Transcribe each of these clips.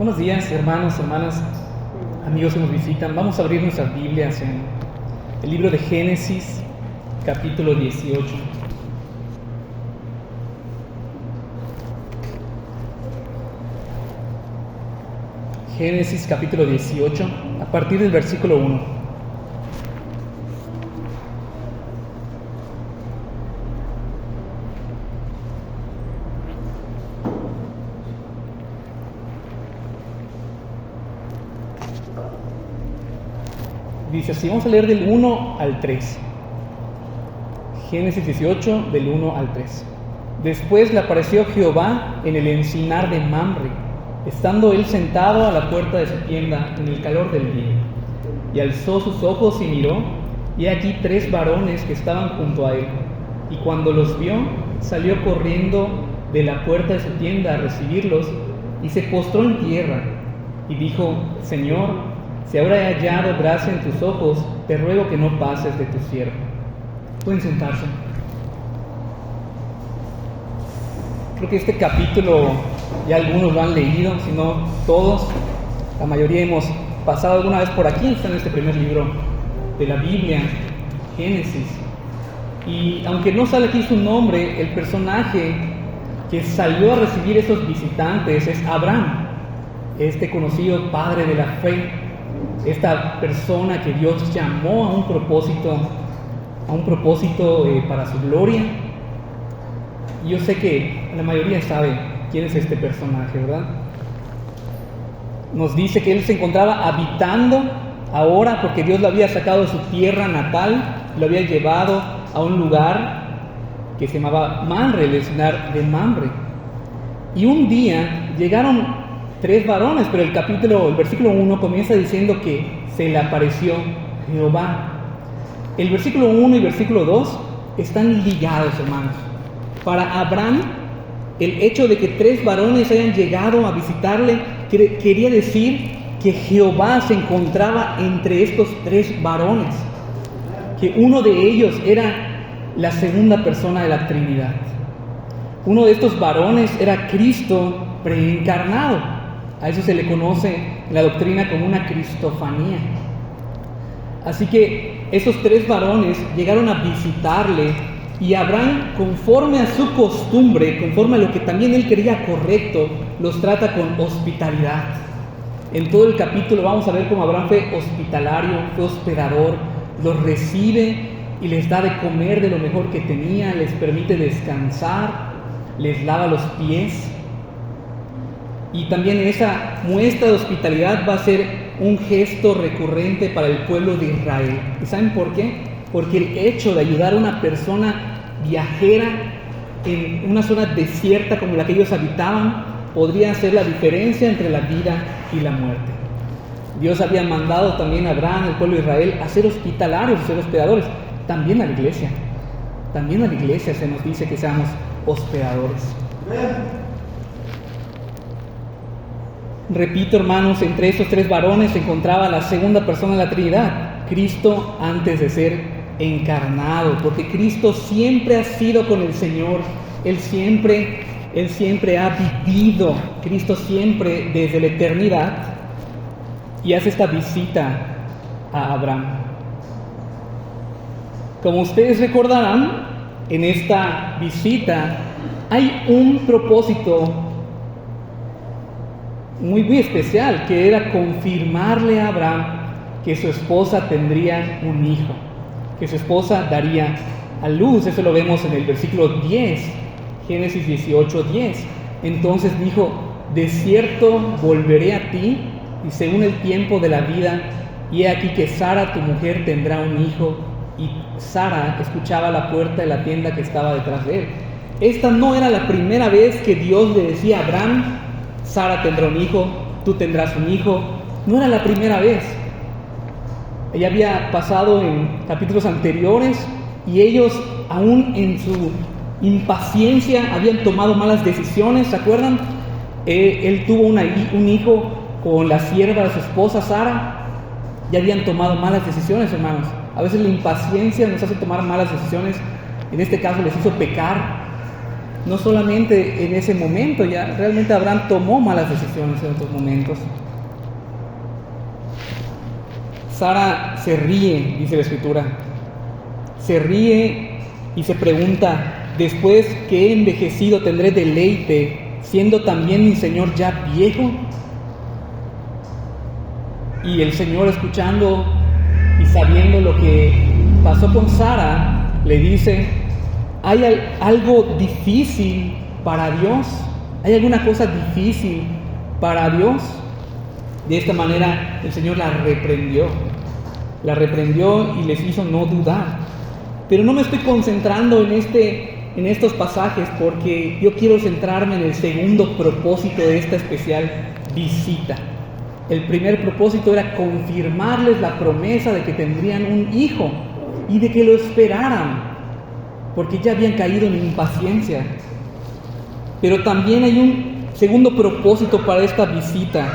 Buenos días, hermanos, hermanas, amigos que nos visitan. Vamos a abrir nuestras Biblias en el libro de Génesis, capítulo 18. Génesis, capítulo 18, a partir del versículo 1. Dice así, vamos a leer del 1 al 3. Génesis 18, del 1 al 3. Después le apareció Jehová en el encinar de Mamre, estando él sentado a la puerta de su tienda en el calor del día. Y alzó sus ojos y miró, y aquí 3 varones que estaban junto a él. Y cuando los vio, salió corriendo de la puerta de su tienda a recibirlos, y se postró en tierra, y dijo: Señor, si ahora he hallado gracia en tus ojos, te ruego que no pases de tu siervo. Pueden sentarse. Creo que este capítulo ya algunos lo han leído, si no todos. La mayoría hemos pasado alguna vez por aquí. Está en este primer libro de la Biblia, Génesis. Y aunque no sale aquí su nombre, el personaje que salió a recibir esos visitantes es Abraham, este conocido padre de la fe. Esta persona que Dios llamó a un propósito para su gloria. Y yo sé que la mayoría sabe quién es este personaje, ¿verdad? Nos dice que él se encontraba habitando ahora porque Dios lo había sacado de su tierra natal, lo había llevado a un lugar que se llamaba Mamre, el encinar de Mamre. Y un día llegaron 3 varones, pero el versículo 1 comienza diciendo que se le apareció Jehová. El versículo 1 y versículo 2 están ligados, hermanos. Para Abraham, el hecho de que 3 varones hayan llegado a visitarle quería decir que Jehová se encontraba entre estos 3 varones, que uno de ellos era la segunda persona de la Trinidad. Uno de estos varones era Cristo preencarnado. A eso se le conoce en la doctrina como una cristofanía. Así que esos 3 varones llegaron a visitarle, y Abraham, conforme a su costumbre, conforme a lo que también él creía correcto, los trata con hospitalidad. En todo el capítulo vamos a ver cómo Abraham fue hospitalario, fue hospedador, los recibe y les da de comer de lo mejor que tenía, les permite descansar, les lava los pies. Y también esa muestra de hospitalidad va a ser un gesto recurrente para el pueblo de Israel. ¿Y saben por qué? Porque el hecho de ayudar a una persona viajera en una zona desierta como la que ellos habitaban podría hacer la diferencia entre la vida y la muerte. Dios había mandado también a Abraham, al pueblo de Israel, a ser hospitalarios, a ser hospedadores. También a la iglesia. También a la iglesia se nos dice que seamos hospedadores. Repito, hermanos, entre estos 3 varones se encontraba la segunda persona de la Trinidad, Cristo antes de ser encarnado, porque Cristo siempre ha sido con el Señor, Él siempre ha vivido, Cristo siempre desde la eternidad, y hace esta visita a Abraham. Como ustedes recordarán, en esta visita hay un propósito muy especial, que era confirmarle a Abraham que su esposa tendría un hijo, que su esposa daría a luz. Eso lo vemos en el versículo 10, Génesis 18, 10. Entonces dijo: de cierto volveré a ti, y según el tiempo de la vida, y he aquí que Sara tu mujer tendrá un hijo. Y Sara escuchaba a la puerta de la tienda que estaba detrás de él. Esta no era la primera vez que Dios le decía a Abraham: Sara tendrá un hijo, tú tendrás un hijo. No era la primera vez. Ella había pasado en capítulos anteriores, y ellos, aún en su impaciencia, habían tomado malas decisiones. ¿Se acuerdan? Él tuvo un hijo con la sierva de su esposa Sara. Ya habían tomado malas decisiones, hermanos. A veces la impaciencia nos hace tomar malas decisiones. En este caso les hizo pecar. No solamente en ese momento, ya realmente Abraham tomó malas decisiones en otros momentos. Sara se ríe, dice la Escritura. Se ríe y se pregunta: después que he envejecido, ¿tendré deleite, siendo también mi Señor ya viejo? Y el Señor, escuchando y sabiendo lo que pasó con Sara, le dice: ¿hay algo difícil para Dios? ¿Hay alguna cosa difícil para Dios? De esta manera el Señor la reprendió y les hizo no dudar. Pero no me estoy concentrando en estos pasajes, porque yo quiero centrarme en el segundo propósito de esta especial visita. El primer propósito era confirmarles la promesa de que tendrían un hijo y de que lo esperaran, porque ya habían caído en impaciencia. Pero también hay un segundo propósito para esta visita,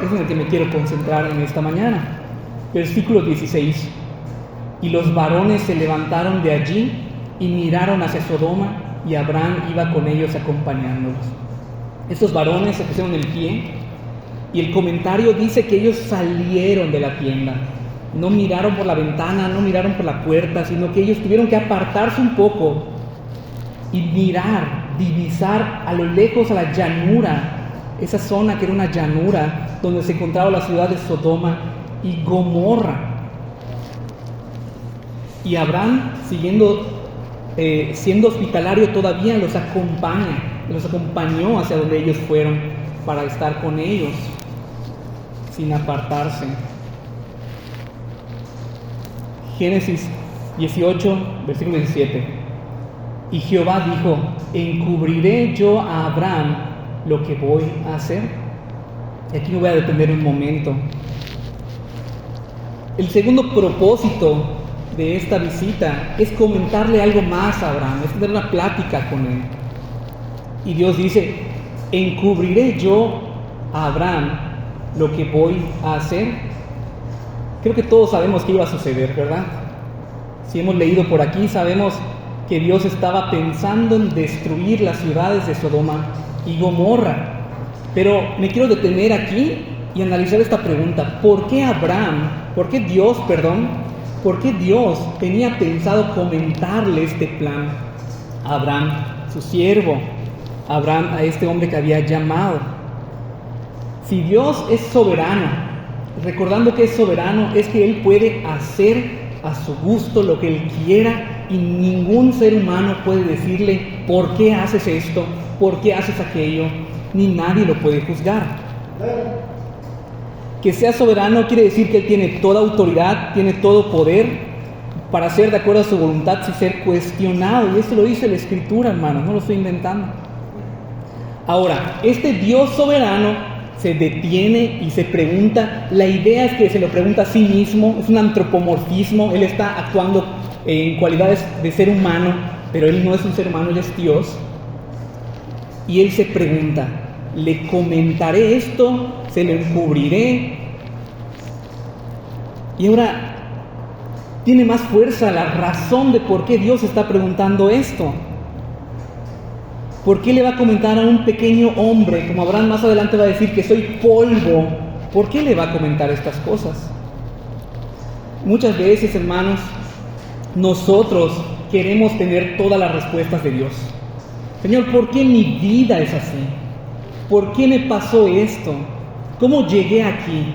es en el que me quiero concentrar en esta mañana. Versículo 16: y los varones se levantaron de allí y miraron hacia Sodoma, y Abraham iba con ellos acompañándolos. Estos varones se pusieron el pie, y el comentario dice que ellos salieron de la tienda. No miraron por la ventana, no miraron por la puerta, sino que ellos tuvieron que apartarse un poco y mirar, divisar a lo lejos a la llanura, esa zona que era una llanura donde se encontraba la ciudad de Sodoma y Gomorra. Y Abraham, siendo hospitalario todavía, los acompañó hacia donde ellos fueron para estar con ellos, sin apartarse. Génesis 18, versículo 17: y Jehová dijo: ¿encubriré yo a Abraham lo que voy a hacer? Y aquí me voy a detener un momento. El segundo propósito de esta visita es comentarle algo más a Abraham, es tener una plática con él. Y Dios dice: ¿encubriré yo a Abraham lo que voy a hacer? Creo que todos sabemos qué iba a suceder, ¿verdad? Si hemos leído por aquí, sabemos que Dios estaba pensando en destruir las ciudades de Sodoma y Gomorra. Pero me quiero detener aquí y analizar esta pregunta: ¿por qué Dios tenía pensado comentarle este plan a Abraham, su siervo, a este hombre que había llamado? Si Dios es soberano, recordando que es soberano, es que Él puede hacer a su gusto lo que Él quiera, y ningún ser humano puede decirle: ¿por qué haces esto? ¿Por qué haces aquello? Ni nadie lo puede juzgar. Que sea soberano quiere decir que Él tiene toda autoridad, tiene todo poder para hacer de acuerdo a su voluntad sin ser cuestionado. Y eso lo dice la Escritura, hermanos, no lo estoy inventando. Ahora, este Dios soberano se detiene y se pregunta. La idea es que se lo pregunta a sí mismo, es un antropomorfismo. Él está actuando en cualidades de ser humano, pero Él no es un ser humano, Él es Dios. Y Él se pregunta: ¿le comentaré esto? ¿Se lo encubriré? Y ahora tiene más fuerza la razón de por qué Dios está preguntando esto. ¿Por qué le va a comentar a un pequeño hombre, como Abraham más adelante va a decir que soy polvo? ¿Por qué le va a comentar estas cosas? Muchas veces, hermanos, nosotros queremos tener todas las respuestas de Dios. Señor, ¿por qué mi vida es así? ¿Por qué me pasó esto? ¿Cómo llegué aquí?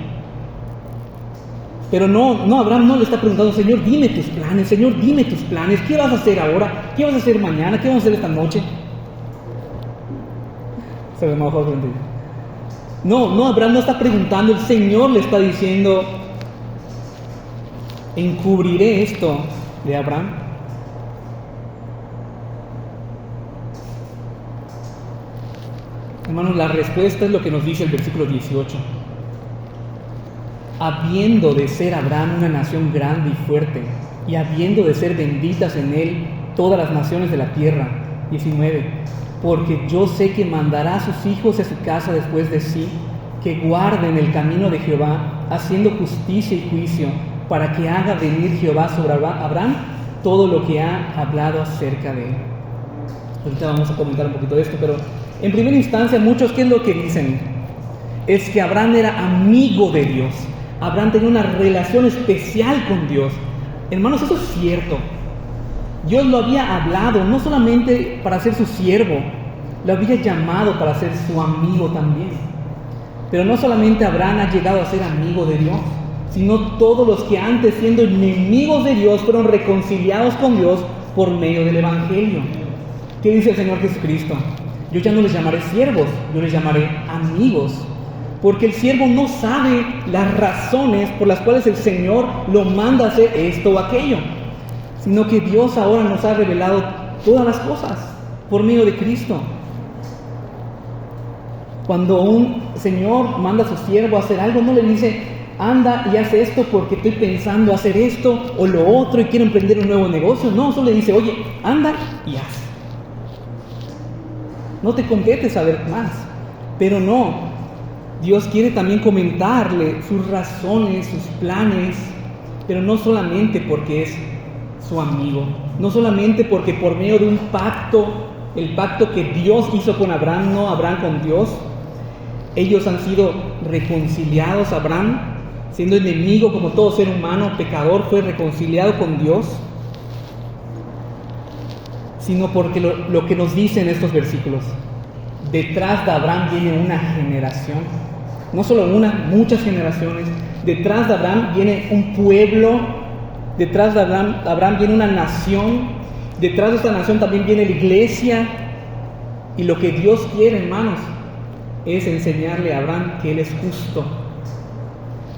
Pero no, Abraham no le está preguntando: Señor, dime tus planes, Señor, dime tus planes. ¿Qué vas a hacer ahora? ¿Qué vas a hacer mañana? ¿Qué vamos a hacer esta noche? Se ve mejor contigo. No, Abraham no está preguntando, el Señor le está diciendo: ¿encubriré esto de Abraham? Hermanos, la respuesta es lo que nos dice el versículo 18. Habiendo de ser Abraham una nación grande y fuerte, y habiendo de ser benditas en él todas las naciones de la tierra. 19. Porque yo sé que mandará a sus hijos a su casa después de sí, que guarden el camino de Jehová, haciendo justicia y juicio, para que haga venir Jehová sobre Abraham todo lo que ha hablado acerca de él. Ahorita vamos a comentar un poquito de esto, pero en primera instancia muchos, ¿qué es lo que dicen? Es que Abraham era amigo de Dios. Abraham tenía una relación especial con Dios. Hermanos, eso es cierto. Dios lo había hablado, no solamente para ser su siervo, lo había llamado para ser su amigo también. Pero no solamente Abraham ha llegado a ser amigo de Dios, sino todos los que antes, siendo enemigos de Dios, fueron reconciliados con Dios por medio del Evangelio. ¿Qué dice el Señor Jesucristo? Yo ya no les llamaré siervos, yo les llamaré amigos. Porque el siervo no sabe las razones por las cuales el Señor lo manda a hacer esto o aquello, sino que Dios ahora nos ha revelado todas las cosas por medio de Cristo. Cuando un Señor manda a su siervo a hacer algo, no le dice, anda y haz esto porque estoy pensando hacer esto o lo otro y quiero emprender un nuevo negocio. No, solo le dice, oye, anda y haz. No te compete saber más, pero no. Dios quiere también comentarle sus razones, sus planes, pero no solamente porque es su amigo, no solamente porque por medio de un pacto, el pacto que Dios hizo con Abraham, no Abraham con Dios, ellos han sido reconciliados. Abraham, siendo enemigo como todo ser humano, pecador, fue reconciliado con Dios, sino porque lo que nos dicen estos versículos, detrás de Abraham viene una generación, no solo una, muchas generaciones. Detrás de Abraham viene un pueblo, detrás de Abraham viene una nación, detrás de esta nación también viene la iglesia. Y lo que Dios quiere, hermanos, es enseñarle a Abraham que Él es justo.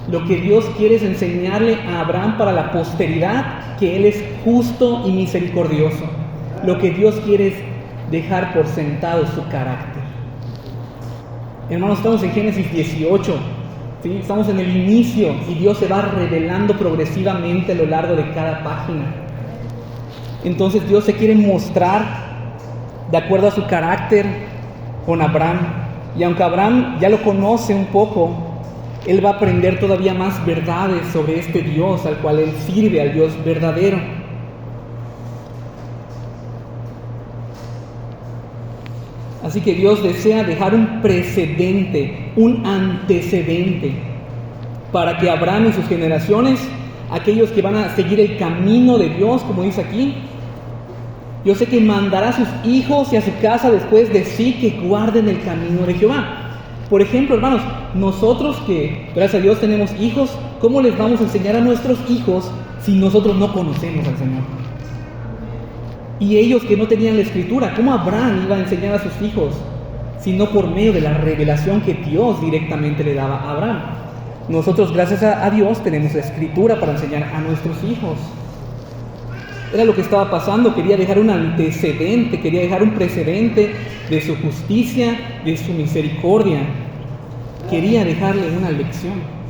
Lo que Dios quiere es enseñarle a Abraham para la posteridad que Él es justo y misericordioso. Lo que Dios quiere es dejar por sentado su carácter. Hermanos, estamos en Génesis 18, ¿sí? Estamos en el inicio y Dios se va revelando progresivamente a lo largo de cada página. Entonces Dios se quiere mostrar de acuerdo a su carácter con Abraham. Y aunque Abraham ya lo conoce un poco, él va a aprender todavía más verdades sobre este Dios al cual él sirve, al Dios verdadero. Así que Dios desea dejar un precedente, un antecedente, para que Abraham y sus generaciones, aquellos que van a seguir el camino de Dios, como dice aquí, yo sé que mandará a sus hijos y a su casa después de sí que guarden el camino de Jehová. Por ejemplo, hermanos, nosotros que, gracias a Dios, tenemos hijos, ¿cómo les vamos a enseñar a nuestros hijos si nosotros no conocemos al Señor? Y ellos que no tenían la Escritura, ¿cómo Abraham iba a enseñar a sus hijos? Sino por medio de la revelación que Dios directamente le daba a Abraham. Nosotros, gracias a Dios, tenemos la Escritura para enseñar a nuestros hijos. Era lo que estaba pasando, quería dejar un antecedente, quería dejar un precedente de su justicia, de su misericordia. Quería dejarle una lección.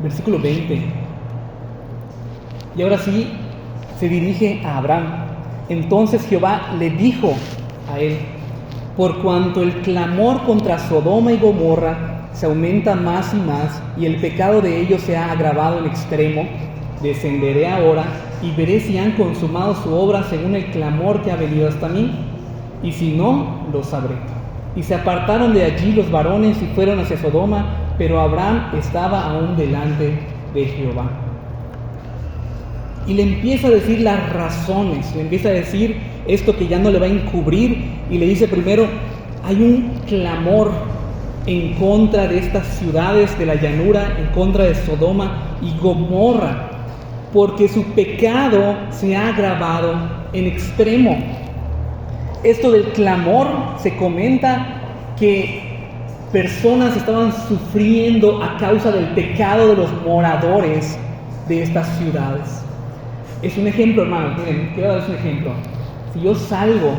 Versículo 20. Y ahora sí se dirige a Abraham. Entonces Jehová le dijo a él: por cuanto el clamor contra Sodoma y Gomorra se aumenta más y más, y el pecado de ellos se ha agravado en extremo, descenderé ahora y veré si han consumado su obra según el clamor que ha venido hasta mí, y si no, lo sabré. Y se apartaron de allí los varones y fueron hacia Sodoma, pero Abraham estaba aún delante de Jehová. Y le empieza a decir las razones, le empieza a decir esto que ya no le va a encubrir, y le dice primero, hay un clamor en contra de estas ciudades de la llanura, en contra de Sodoma y Gomorra, porque su pecado se ha agravado en extremo. Esto del clamor se comenta que personas estaban sufriendo a causa del pecado de los moradores de estas ciudades. Es un ejemplo, hermanos, miren, quiero darles un ejemplo. Si yo salgo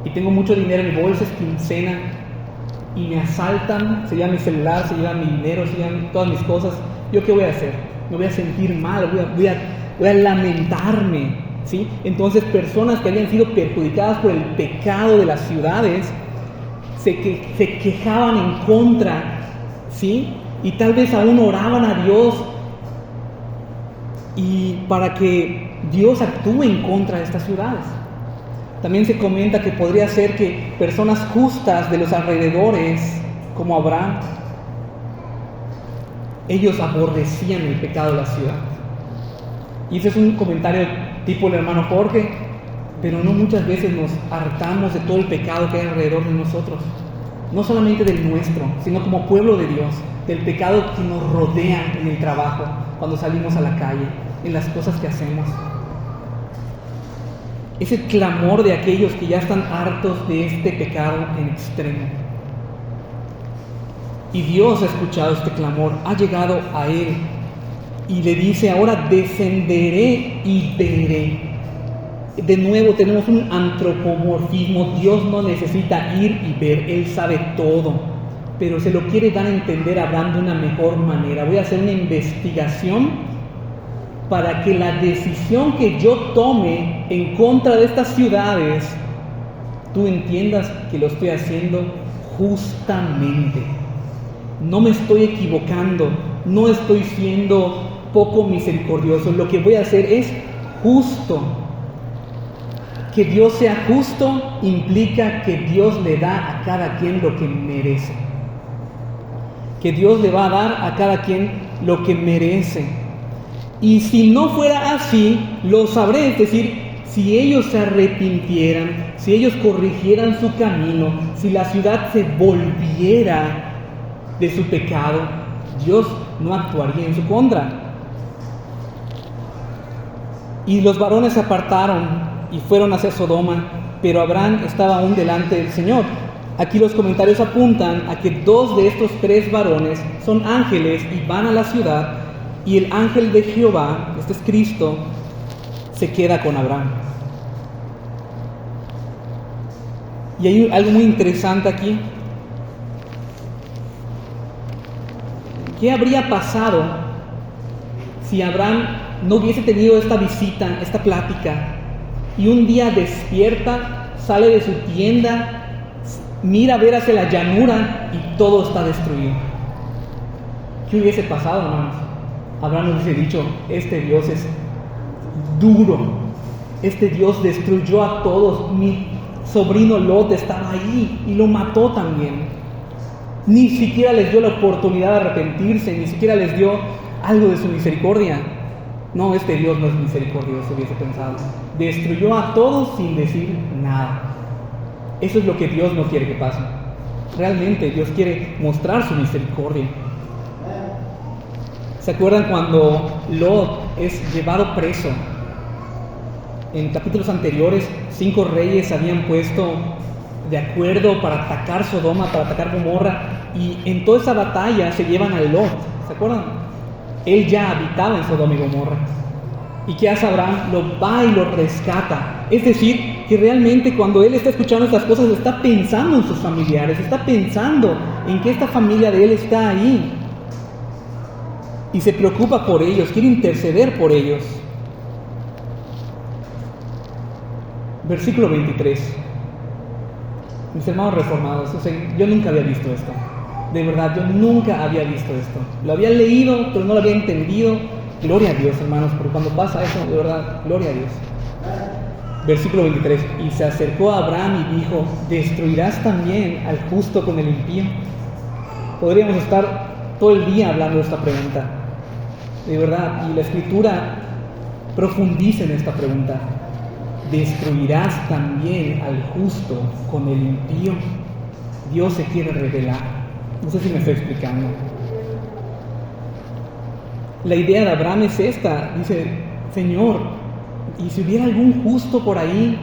y tengo mucho dinero en mi bolsa, es quincena, y me asaltan, se llevan mi celular, se llevan mi dinero, se llevan todas mis cosas, ¿yo qué voy a hacer? Me voy a sentir mal, voy a lamentarme, ¿sí? Entonces, personas que habían sido perjudicadas por el pecado de las ciudades se quejaban en contra ¿sí? Y tal vez aún oraban a Dios y para que Dios actúe en contra de estas ciudades. También se comenta que podría ser que personas justas de los alrededores, como Abraham, ellos aborrecían el pecado de la ciudad. Y ese es un comentario tipo el hermano Jorge, pero no muchas veces nos hartamos de todo el pecado que hay alrededor de nosotros. No solamente del nuestro, sino como pueblo de Dios, del pecado que nos rodea en el trabajo, cuando salimos a la calle, en las cosas que hacemos. Es el clamor de aquellos que ya están hartos de este pecado en extremo. Y Dios ha escuchado este clamor, ha llegado a él y le dice: ahora descenderé y veré. De nuevo tenemos un antropomorfismo. Dios no necesita ir y ver, Él sabe todo, pero se lo quiere dar a entender a Abraham de una mejor manera. Voy a hacer una investigación para que la decisión que yo tome en contra de estas ciudades, tú entiendas que lo estoy haciendo justamente. No me estoy equivocando, no estoy siendo poco misericordioso. Lo que voy a hacer es justo. Que Dios sea justo implica que Dios le da a cada quien lo que merece. Que Dios le va a dar a cada quien lo que merece. Y si no fuera así, lo sabré. Es decir, si ellos se arrepintieran, si ellos corrigieran su camino, si la ciudad se volviera de su pecado, Dios no actuaría en su contra. Y los varones se apartaron y fueron hacia Sodoma, pero Abraham estaba aún delante del Señor. Aquí los comentarios apuntan a que 2 de estos 3 varones son ángeles y van a la ciudad, y el ángel de Jehová, este es Cristo, se queda con Abraham. Y hay algo muy interesante aquí. ¿Qué habría pasado si Abraham no hubiese tenido esta visita, esta plática, y un día despierta, sale de su tienda, mira a ver hacia la llanura y todo está destruido? ¿Qué hubiese pasado, hermanos? Abraham nos hubiese dicho: este Dios es duro, este Dios destruyó a todos, mi sobrino Lot estaba ahí y lo mató también. Ni siquiera les dio la oportunidad de arrepentirse, ni siquiera les dio algo de su misericordia. No, este Dios no es misericordioso, hubiese pensado. Destruyó a todos sin decir nada. Eso es lo que Dios no quiere que pase. Realmente Dios quiere mostrar su misericordia. ¿Se acuerdan cuando Lot es llevado preso? En capítulos anteriores, 5 reyes habían puesto de acuerdo para atacar Sodoma, para atacar Gomorra, y en toda esa batalla se llevan a Lot. ¿Se acuerdan? Él ya habitaba en Sodoma y Gomorra. ¿Y qué hace Abraham? Lo va y lo rescata. Es decir, que realmente cuando él está escuchando estas cosas, está pensando en sus familiares, está pensando en que esta familia de él está ahí. Y se preocupa por ellos, quiere interceder por ellos. Versículo 23. Mis hermanos reformados, yo nunca había visto esto. De verdad, yo nunca había visto esto. Lo había leído, pero no lo había entendido. Gloria a Dios, hermanos, porque cuando pasa eso, de verdad, gloria a Dios. Versículo 23. Y se acercó a Abraham y dijo: ¿destruirás también al justo con el impío? Podríamos estar todo el día hablando de esta pregunta. De verdad, y la Escritura profundiza en esta pregunta. ¿Destruirás también al justo con el impío? Dios se quiere revelar. No sé si me estoy explicando. La idea de Abraham es esta. Dice: Señor, y si hubiera algún justo por ahí,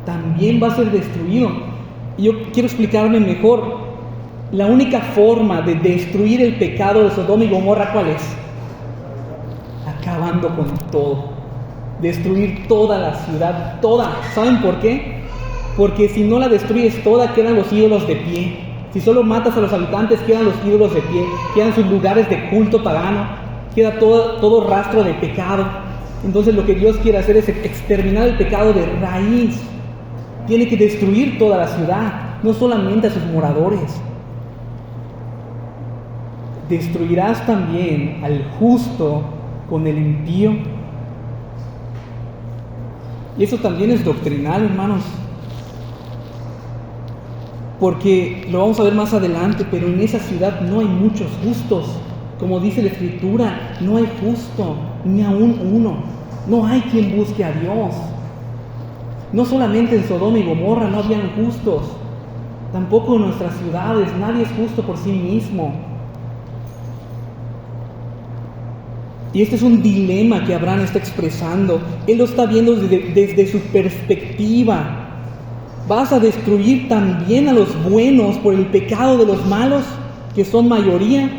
también va a ser destruido. Y yo quiero explicarme mejor. La única forma de destruir el pecado de Sodoma y Gomorra, ¿cuál es? Acabando con todo. Destruir toda la ciudad, toda. ¿Saben por qué? Porque si no la destruyes toda, quedan los ídolos de pie. Si solo matas a los habitantes, quedan los ídolos de pie, quedan sus lugares de culto pagano, queda todo rastro de pecado. Entonces lo que Dios quiere hacer es exterminar el pecado de raíz. Tiene que destruir toda la ciudad, no solamente a sus moradores. ¿destruirás también al justo con el impío? Y eso también es doctrinal, hermanos, porque lo vamos a ver más adelante, pero en esa ciudad no hay muchos justos. Como dice la Escritura, no hay justo, ni aún uno. No hay quien busque a Dios. No solamente en Sodoma y Gomorra no habían justos, tampoco en nuestras ciudades, nadie es justo por sí mismo. Y este es un dilema que Abraham está expresando. Él lo está viendo desde su perspectiva. ¿Vas a destruir también a los buenos por el pecado de los malos, que son mayoría?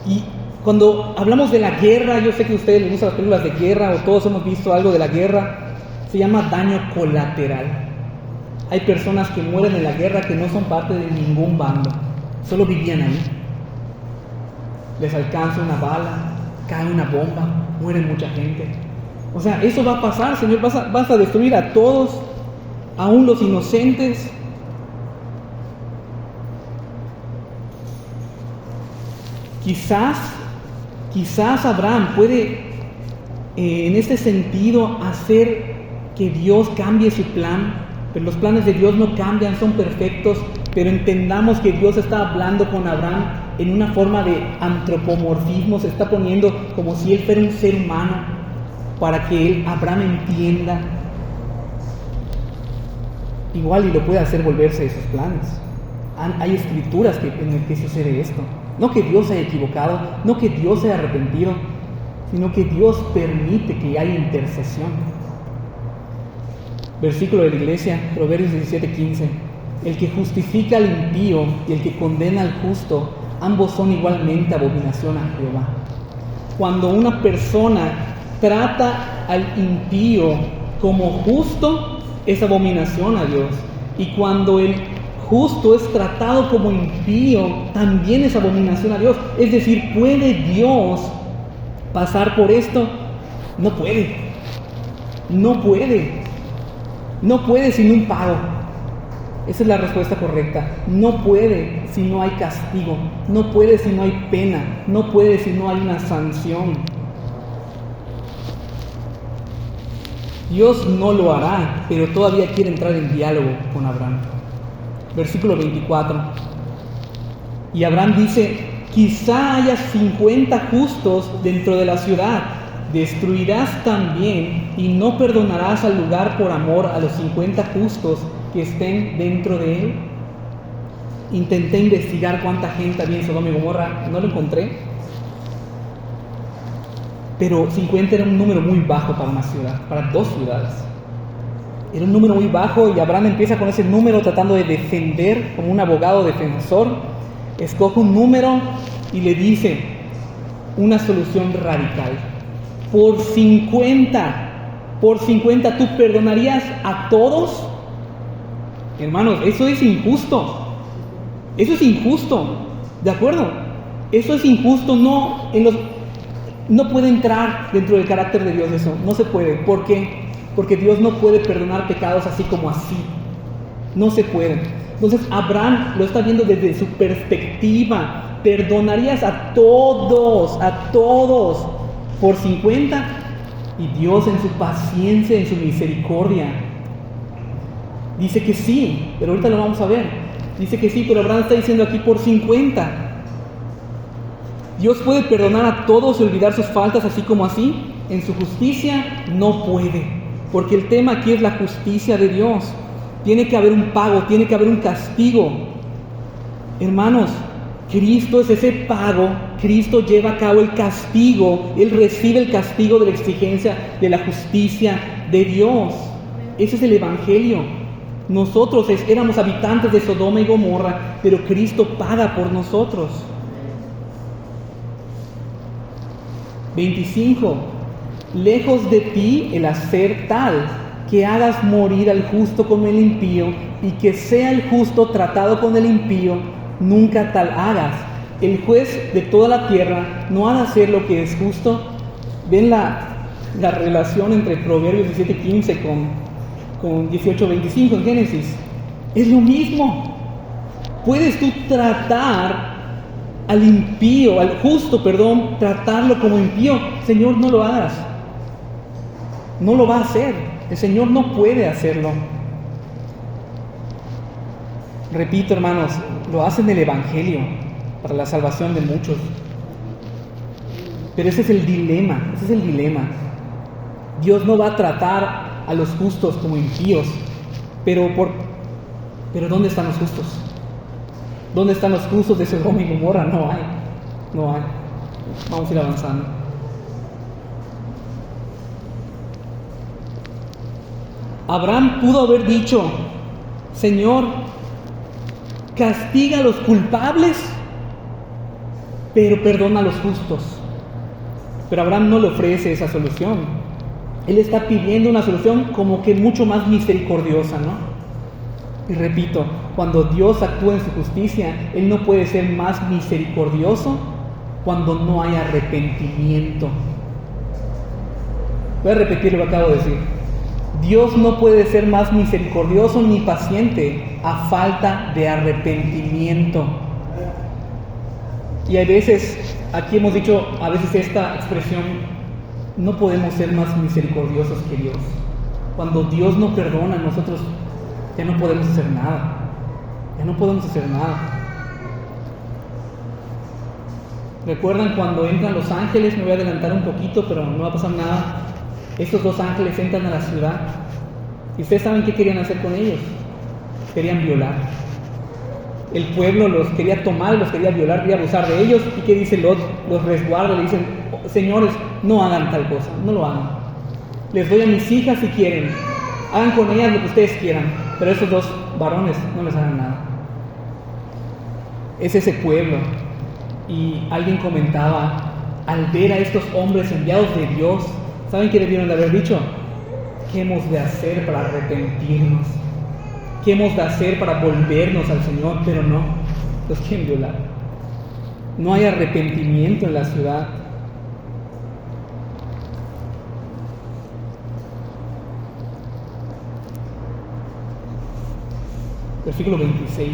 Y cuando hablamos de la guerra, yo sé que a ustedes les gustan las películas de guerra, o todos hemos visto algo de la guerra, se llama daño colateral. Hay personas que mueren en la guerra que no son parte de ningún bando, solo vivían ahí. Les alcanza una bala, cae una bomba, muere mucha gente. O sea, eso va a pasar, Señor, vas a destruir a todos, aún los inocentes. Quizás Abraham puede, en este sentido, hacer que Dios cambie su plan, pero los planes de Dios no cambian, son perfectos, pero entendamos que Dios está hablando con Abraham en una forma de antropomorfismo, se está poniendo como si él fuera un ser humano, para que Abraham entienda. Igual y lo puede hacer volverse de sus planes. Hay escrituras en las que sucede esto. No que Dios se haya equivocado, no que Dios se haya arrepentido, sino que Dios permite que haya intercesión. Versículo de la iglesia, Proverbios 17:15. El que justifica al impío y el que condena al justo, ambos son igualmente abominación a Jehová. Cuando una persona trata al impío como justo, es abominación a Dios. Y cuando el justo es tratado como impío, también es abominación a Dios. Es decir, ¿puede Dios pasar por esto? No puede. No puede. No puede sin un pago. Esa es la respuesta correcta. No puede si no hay castigo. No puede si no hay pena. No puede si no hay una sanción. Dios no lo hará, pero todavía quiere entrar en diálogo con Abraham. Versículo 24. Y Abraham dice: quizá haya 50 justos dentro de la ciudad. Destruirás también y no perdonarás al lugar por amor a los 50 justos que estén dentro de él. Intenté investigar cuánta gente había en Sodoma y Gomorra, no lo encontré, pero 50 era un número muy bajo para una ciudad, para dos ciudades. Era un número muy bajo y Abraham empieza con ese número tratando de defender, como un abogado defensor. Escoge un número y le dice una solución radical. Por 50 ¿tú perdonarías a todos? Hermanos, eso es injusto. Eso es injusto, ¿de acuerdo? Eso es injusto, no puede entrar dentro del carácter de Dios eso, no se puede. ¿Por qué? Porque Dios no puede perdonar pecados así como así. No se puede. Entonces Abraham lo está viendo desde su perspectiva. ¿Perdonarías a todos por 50? Y Dios en su paciencia, en su misericordia, dice que sí, pero ahorita lo vamos a ver. Dice que sí, pero Abraham está diciendo aquí por 50. ¿Dios puede perdonar a todos y olvidar sus faltas así como así? En su justicia no puede, porque el tema aquí es la justicia de Dios. Tiene que haber un pago, tiene que haber un castigo. Hermanos, Cristo es ese pago. Cristo lleva a cabo el castigo. Él recibe el castigo de la exigencia de la justicia de Dios. Ese es el Evangelio. Nosotros éramos habitantes de Sodoma y Gomorra, pero Cristo paga por nosotros. 25. Lejos de ti el hacer tal que hagas morir al justo con el impío, y que sea el justo tratado con el impío, nunca tal hagas. El juez de toda la tierra no ha de hacer lo que es justo. ¿Ven la relación entre Proverbios 17:15 con 18:25 en Génesis? Es lo mismo. Puedes tú tratar al impío, al justo, perdón, tratarlo como impío. Señor, no lo hagas. No lo va a hacer. El Señor no puede hacerlo. Repito, hermanos, lo hace en el Evangelio para la salvación de muchos. Pero ese es el dilema, Dios no va a tratar a los justos como impíos. Pero ¿dónde están los justos? ¿Dónde están los justos de Sodoma y Gomorra? No hay. Vamos a ir avanzando. Abraham pudo haber dicho: Señor, castiga a los culpables, pero perdona a los justos. Pero Abraham no le ofrece esa solución. Él está pidiendo una solución como que mucho más misericordiosa, ¿no? Y repito, cuando Dios actúa en su justicia, Él no puede ser más misericordioso cuando no hay arrepentimiento. Voy a repetir lo que acabo de decir. Dios no puede ser más misericordioso ni paciente a falta de arrepentimiento. Y hay veces, aquí hemos dicho a veces esta expresión: no podemos ser más misericordiosos que Dios. Cuando Dios no perdona, nosotros ya no podemos hacer nada. ¿Recuerdan cuando entran los ángeles? Me voy a adelantar un poquito, pero no va a pasar nada. Estos dos ángeles entran a la ciudad. ¿Y ustedes saben qué querían hacer con ellos? Querían violar. El pueblo los quería tomar, los quería violar, quería abusar de ellos. ¿Y qué dice Lot? Los resguarda, le dicen: señores, no hagan tal cosa, no lo hagan. Les doy a mis hijas si quieren. Hagan con ellas lo que ustedes quieran, pero a esos dos varones no les hagan nada. Es ese pueblo. Y alguien comentaba, al ver a estos hombres enviados de Dios, ¿saben qué debieron de haber dicho? ¿Qué hemos de hacer para arrepentirnos? ¿Qué hemos de hacer para volvernos al Señor? Pero no, los quieren violar. No hay arrepentimiento en la ciudad. Versículo 26.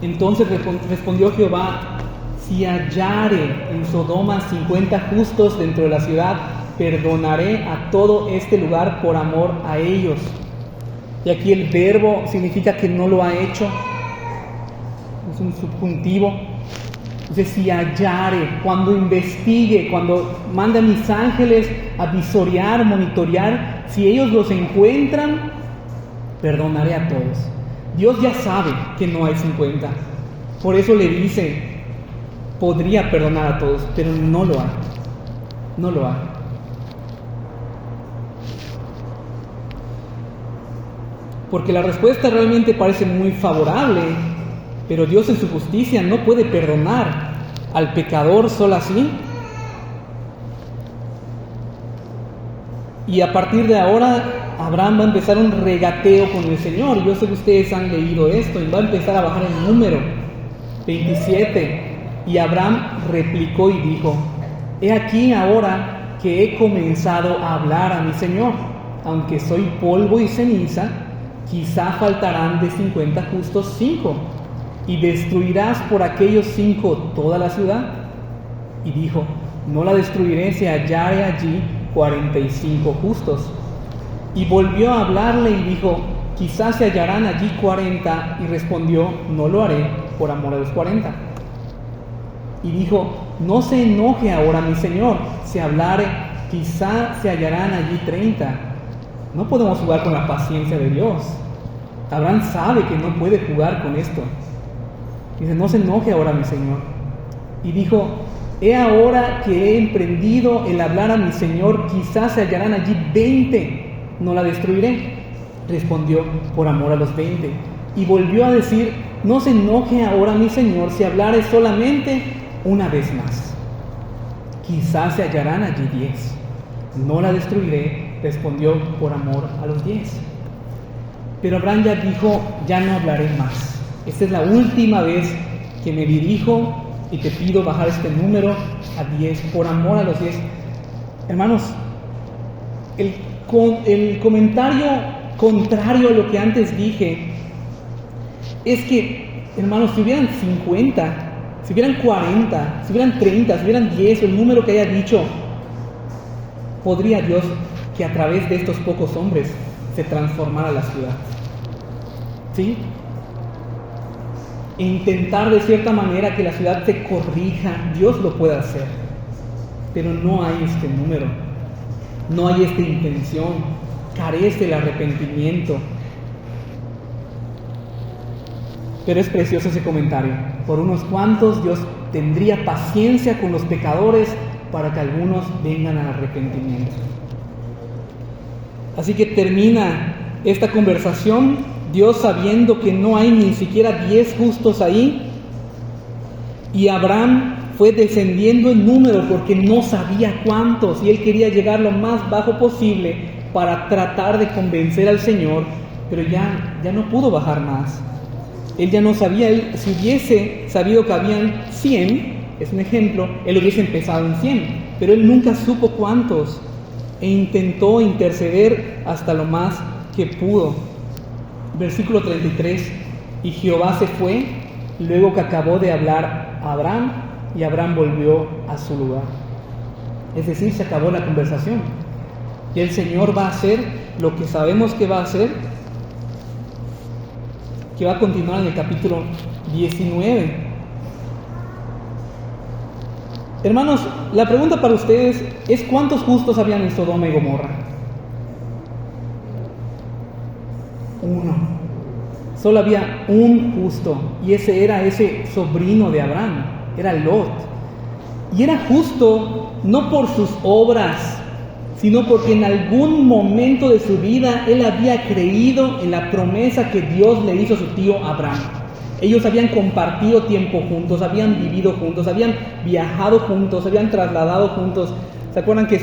Entonces respondió Jehová: si hallare en Sodoma 50 justos dentro de la ciudad, perdonaré a todo este lugar por amor a ellos. Y aquí el verbo significa que no lo ha hecho. Es un subjuntivo. Entonces, si hallare, cuando investigue, cuando mande a mis ángeles a visorear, monitorear, si ellos los encuentran, perdonaré a todos. Dios ya sabe que no hay 50. Por eso le dice: podría perdonar a todos, pero no lo hay. No lo hay. Porque la respuesta realmente parece muy favorable, pero Dios en su justicia no puede perdonar al pecador solo así. Y a partir de ahora, Abraham va a empezar un regateo con el Señor. Yo sé que ustedes han leído esto, y va a empezar a bajar el número. 27. Y Abraham replicó y dijo: he aquí ahora que he comenzado a hablar a mi Señor, aunque soy polvo y ceniza, quizá faltarán de 50 justos 5, y destruirás por aquellos 5 toda la ciudad. Y dijo: no la destruiré si hallare allí 45 justos. Y volvió a hablarle y dijo: quizás se hallarán allí 40. Y respondió: no lo haré por amor a los 40. Y dijo: no se enoje ahora mi Señor, si hablare, quizá se hallarán allí 30. No podemos jugar con la paciencia de Dios. Abraham sabe que no puede jugar con esto. Dice: no se enoje ahora mi Señor. Y dijo: he ahora que he emprendido el hablar a mi Señor, quizás se hallarán allí 20. No la destruiré. Respondió: por amor a los 20. Y volvió a decir: no se enoje ahora mi Señor, si hablare solamente una vez más. Quizás se hallarán allí 10. No la destruiré. Respondió: por amor a los 10. Pero Abraham ya dijo: ya no hablaré más. Esta es la última vez que me dirijo y te pido bajar este número a 10, por amor a los 10. Hermanos, el comentario contrario a lo que antes dije es que, hermanos, si hubieran 50, si hubieran 40, si hubieran 30, si hubieran 10, el número que haya dicho, podría Dios que a través de estos pocos hombres se transformara la ciudad. ¿Sí? E intentar de cierta manera que la ciudad se corrija, Dios lo puede hacer. Pero no hay este número, no hay esta intención, carece el arrepentimiento. Pero es precioso ese comentario. Por unos cuantos Dios tendría paciencia con los pecadores para que algunos vengan al arrepentimiento. Así que termina esta conversación, Dios sabiendo que no hay ni siquiera 10 justos ahí, y Abraham fue descendiendo en número porque no sabía cuántos, y él quería llegar lo más bajo posible para tratar de convencer al Señor, pero ya no pudo bajar más. Él ya no sabía, si hubiese sabido que habían 100, es un ejemplo, él hubiese empezado en 100, pero él nunca supo cuántos, e intentó interceder hasta lo más que pudo. Versículo 33, y Jehová se fue, luego que acabó de hablar a Abraham, y Abraham volvió a su lugar. Es decir, se acabó la conversación. Y el Señor va a hacer lo que sabemos que va a hacer, que va a continuar en el capítulo 19. Hermanos, la pregunta para ustedes es: ¿cuántos justos habían en Sodoma y Gomorra? Uno. Solo había un justo, y ese era ese sobrino de Abraham, era Lot. Y era justo no por sus obras, sino porque en algún momento de su vida él había creído en la promesa que Dios le hizo a su tío Abraham. Ellos habían compartido tiempo juntos, habían vivido juntos, habían viajado juntos, habían trasladado juntos. ¿Se acuerdan que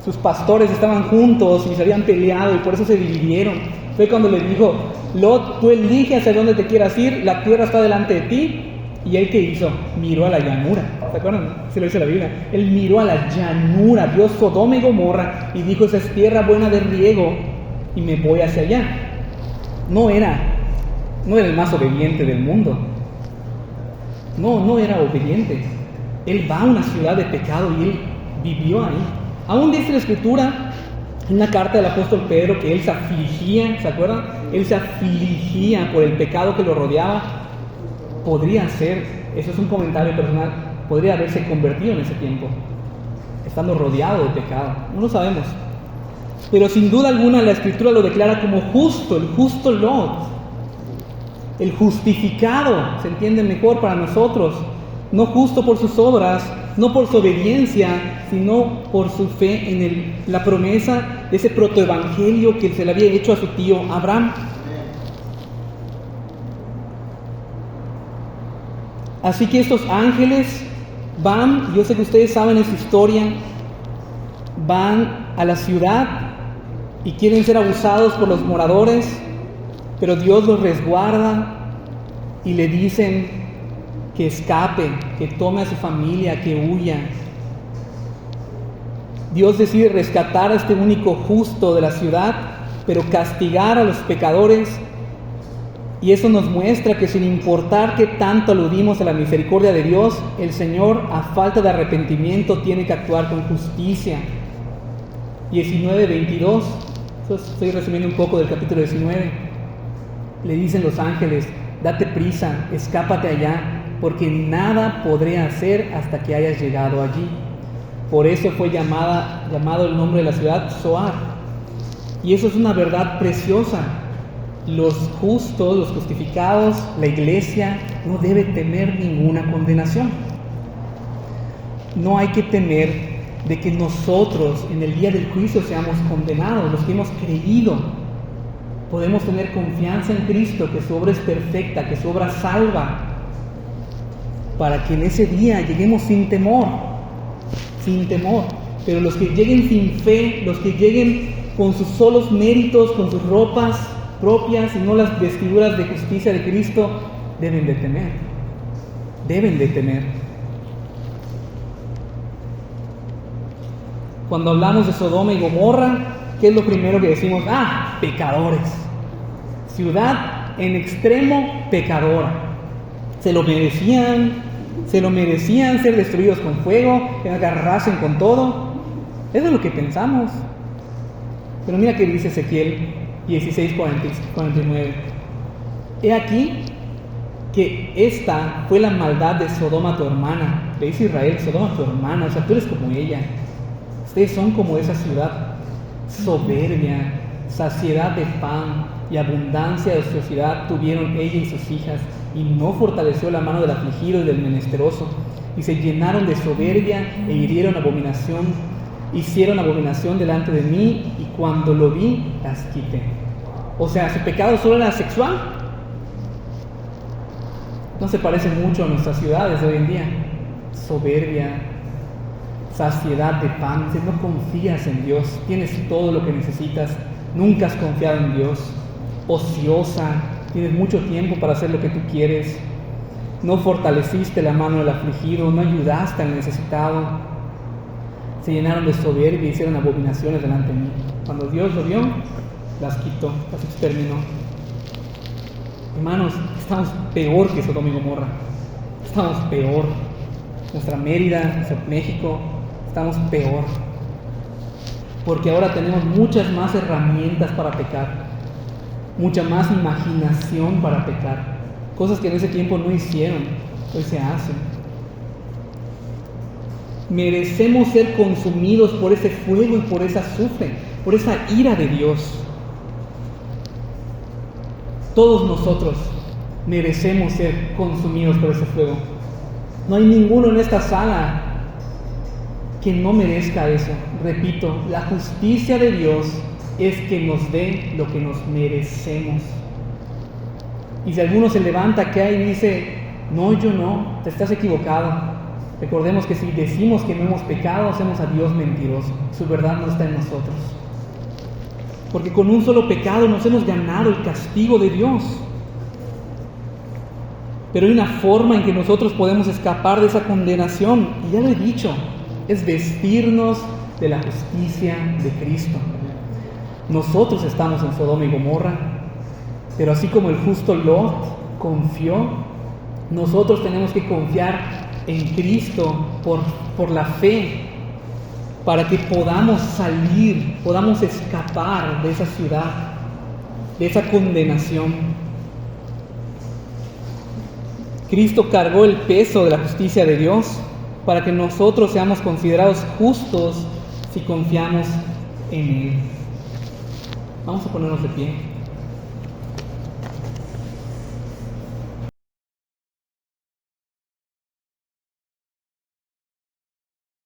sus pastores estaban juntos y se habían peleado y por eso se dividieron? Fue cuando le dijo: Lot, tú elige hacia dónde te quieras ir, la tierra está delante de ti. ¿Y él qué hizo? Miró a la llanura. ¿Se acuerdan? Se lo dice la Biblia. Él miró a la llanura, vio Sodoma y Gomorra y dijo: esa es tierra buena de riego y me voy hacia allá. No era el más obediente del mundo. No era obediente. Él va a una ciudad de pecado y él vivió ahí. Aún dice la Escritura, en una carta del apóstol Pedro, que él se afligía, ¿se acuerdan? Él se afligía por el pecado que lo rodeaba. Podría ser, eso es un comentario personal, podría haberse convertido en ese tiempo, estando rodeado de pecado. No lo sabemos. Pero sin duda alguna la Escritura lo declara como justo, el justo Lot. El justificado, se entiende mejor para nosotros, no justo por sus obras, no por su obediencia, sino por su fe en la promesa de ese protoevangelio que se le había hecho a su tío Abraham. Así que estos ángeles van, yo sé que ustedes saben esa historia, van a la ciudad y quieren ser abusados por los moradores, pero Dios los resguarda y le dicen que escape, que tome a su familia, que huya. Dios decide rescatar a este único justo de la ciudad, pero castigar a los pecadores. Y eso nos muestra que sin importar que tanto aludimos a la misericordia de Dios, el Señor, a falta de arrepentimiento, tiene que actuar con justicia. 19:22, estoy resumiendo un poco del capítulo 19. Le dicen los ángeles: date prisa, escápate allá, porque nada podré hacer hasta que hayas llegado allí. Por eso fue llamado el nombre de la ciudad Zoar. Y eso es una verdad preciosa. Los justos, los justificados, la iglesia no debe temer ninguna condenación. No hay que temer de que nosotros en el día del juicio seamos condenados, los que hemos creído. Podemos tener confianza en Cristo, que su obra es perfecta, que su obra salva, para que en ese día lleguemos sin temor. Pero los que lleguen sin fe, los que lleguen con sus solos méritos, con sus ropas propias y no las vestiduras de justicia de Cristo, deben de temer. Cuando hablamos de Sodoma y Gomorra, ¿qué es lo primero que decimos? Pecadores. Ciudad en extremo pecadora. Se lo merecían, Se lo merecían ser destruidos con fuego, que agarrasen con todo. Eso es lo que pensamos. Pero mira que dice Ezequiel 16:49. He aquí que esta fue la maldad de Sodoma tu hermana. Le dice Israel, Sodoma tu hermana, o sea, tú eres como ella. Ustedes son como esa ciudad, soberbia, saciedad de pan y abundancia de ociosidad tuvieron ella y sus hijas, y no fortaleció la mano del afligido y del menesteroso, y se llenaron de soberbia e hicieron abominación delante de mí, y cuando lo vi, las quité. O sea, su pecado solo era sexual. No se parece mucho a nuestras ciudades de hoy en día. Soberbia, saciedad de pan. Si no confías en Dios, tienes todo lo que necesitas, nunca has confiado en Dios. Ociosa, tienes mucho tiempo para hacer lo que tú quieres. No fortaleciste la mano del afligido, no ayudaste al necesitado. Se llenaron de soberbia y hicieron abominaciones delante de mí. Cuando Dios lo vio, las quitó, las exterminó. Hermanos, estamos peor que Sodoma y Gomorra. Estamos peor. Nuestra Mérida, nuestro México, estamos peor. Porque ahora tenemos muchas más herramientas para pecar. Mucha más imaginación para pecar. Cosas que en ese tiempo no hicieron, hoy se hacen. Merecemos ser consumidos por ese fuego y por ese azufre, por esa ira de Dios. Todos nosotros merecemos ser consumidos por ese fuego. No hay ninguno en esta sala que no merezca eso. Repito, la justicia de Dios es que nos dé lo que nos merecemos. Y si alguno se levanta acá y dice, no, yo no, te estás equivocado. Recordemos que si decimos que no hemos pecado, hacemos a Dios mentiroso. Su verdad no está en nosotros. Porque con un solo pecado nos hemos ganado el castigo de Dios. Pero hay una forma en que nosotros podemos escapar de esa condenación. Y ya lo he dicho, es vestirnos de la justicia de Cristo. Nosotros estamos en Sodoma y Gomorra, pero así como el justo Lot confió, nosotros tenemos que confiar en Cristo por la fe, para que podamos salir, podamos escapar de esa ciudad, de esa condenación. Cristo cargó el peso de la justicia de Dios para que nosotros seamos considerados justos si confiamos en Él. Vamos a ponernos de pie.